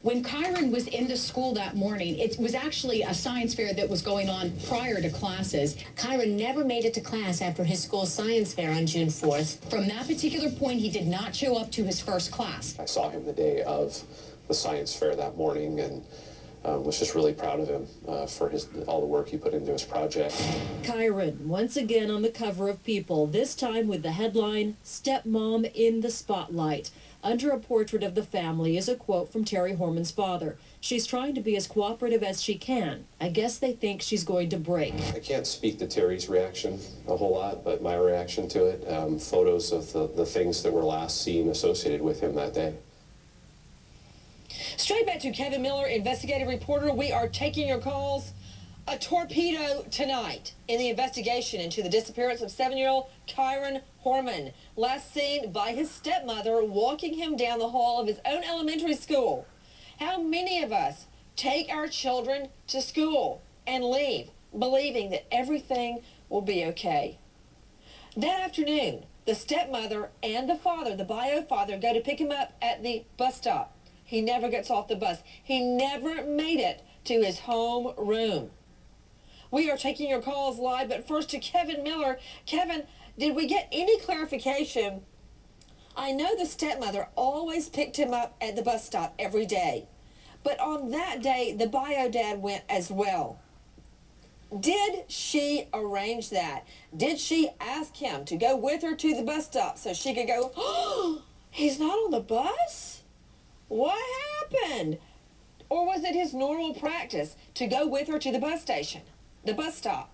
When Kyron was in the school that morning, it was actually a science fair that was going on prior to classes. Kyron never made it to class after his school science fair on June 4th. From that particular point, he did not show up to his first class. I saw him the day of the science fair that morning and was just really proud of him for all the work he put into his project. Kyron, once again on the cover of People, this time with the headline, Stepmom in the Spotlight. Under a portrait of the family is a quote from Terry Horman's father. She's trying to be as cooperative as she can. I guess they think she's going to break. I can't speak to Terry's reaction a whole lot, but my reaction to it, photos of the things that were last seen associated with him that day. Straight back to Kevin Miller, investigative reporter. We are taking your calls. A torpedo tonight in the investigation into the disappearance of 7-year-old Kyron Horman, last seen by his stepmother walking him down the hall of his own elementary school. How many of us take our children to school and leave believing that everything will be okay? That afternoon, the stepmother and the father, the bio father, go to pick him up at the bus stop. He never gets off the bus. He never made it to his home room. We are taking your calls live, but first to Kevin Miller. Kevin, did we get any clarification? I know the stepmother always picked him up at the bus stop every day, but on that day, the bio dad went as well. Did she arrange that? Did she ask him to go with her to the bus stop so she could go, oh, he's not on the bus? What happened? Or was it his normal practice to go with her to the bus station, the bus stop?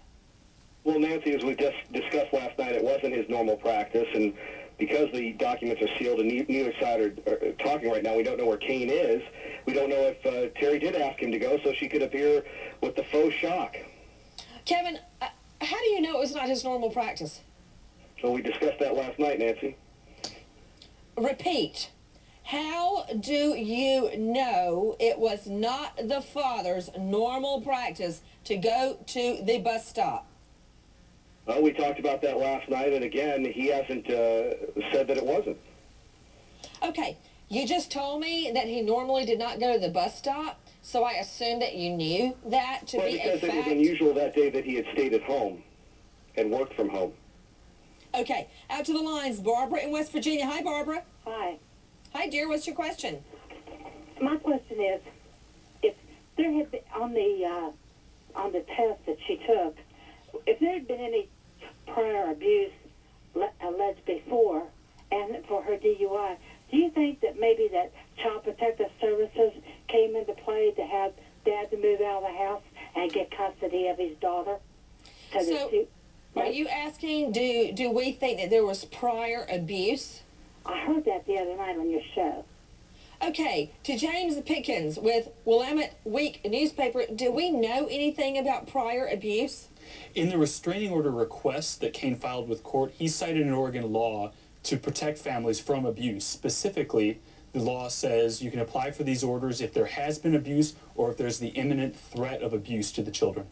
Well, Nancy, as we just discussed last night, it wasn't his normal practice, and because the documents are sealed and neither side are talking right now, we don't know where Kane is. We don't know if Terry did ask him to go so she could appear with the faux shock. Kevin, how do you know it was not his normal practice? So we discussed that last night, Nancy. Repeat. How do you know it was not the father's normal practice to go to the bus stop? Well, we talked about that last night, and again, he hasn't said that it wasn't. Okay, you just told me that he normally did not go to the bus stop, so I assume that you knew that to be a fact. Because it was unusual that day that he had stayed at home and worked from home. Okay, out to the lines, Barbara in West Virginia. Hi, Barbara. Hi. Hi, dear. What's your question? My question is, if there had been on the test that she took, if there had been any prior abuse alleged before, and for her DUI, do you think that maybe that Child Protective Services came into play to have Dad to move out of the house and get custody of his daughter? So, are you asking, do we think that there was prior abuse? I heard that the other night on your show. Okay, to James Pickens with Willamette Week newspaper, do we know anything about prior abuse? In the restraining order request that Kane filed with court, he cited an Oregon law to protect families from abuse. Specifically, the law says you can apply for these orders if there has been abuse or if there's the imminent threat of abuse to the children.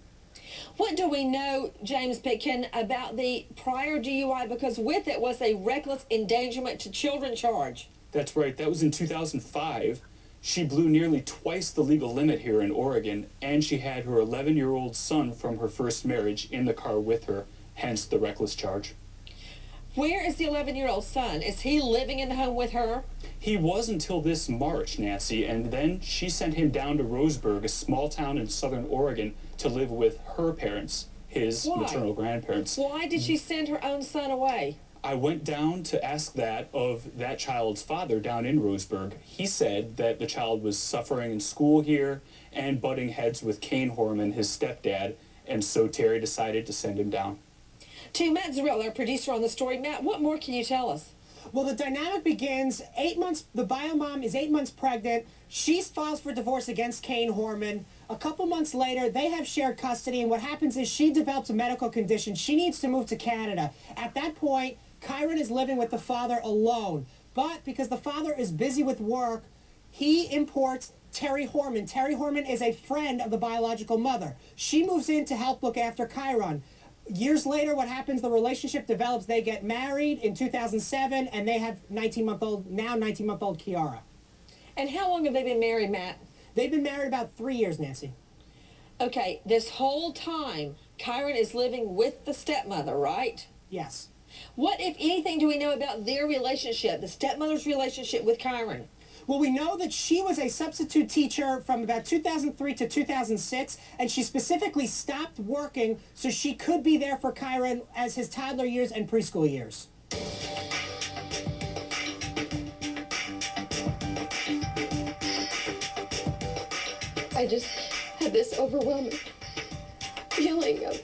What do we know, James Pitkin, about the prior DUI? Because with it was a reckless endangerment to children charge. That's right. That was in 2005. She blew nearly twice the legal limit here in Oregon, and she had her 11-year-old son from her first marriage in the car with her, hence the reckless charge. Where is the 11-year-old son? Is he living in the home with her? He was until this March, Nancy, and then she sent him down to Roseburg, a small town in southern Oregon, to live with her parents, his maternal grandparents. Why did she send her own son away? I went down to ask that of that child's father down in Roseburg. He said that the child was suffering in school here and butting heads with Kyron Horman, his stepdad, and so Terry decided to send him down. To Matt Zarrell, our producer on the story. Matt, what more can you tell us? Well, the dynamic begins 8 months. The bio mom is 8 months pregnant. She files for divorce against Kyron Horman. A couple months later, they have shared custody, and what happens is she develops a medical condition. She needs to move to Canada. At that point, Kyron is living with the father alone. But because the father is busy with work, he imports Terry Horman. Terry Horman is a friend of the biological mother. She moves in to help look after Kyron. Years later, what happens, the relationship develops. They get married in 2007, and they have 19-month-old Kiara. And how long have they been married, Matt? They've been married about 3 years, Nancy. Okay, this whole time, Kyron is living with the stepmother, right? Yes. What, if anything, do we know about their relationship, the stepmother's relationship with Kyron? Well, we know that she was a substitute teacher from about 2003 to 2006, and she specifically stopped working so she could be there for Kyron as his toddler years and preschool years. I just had this overwhelming feeling of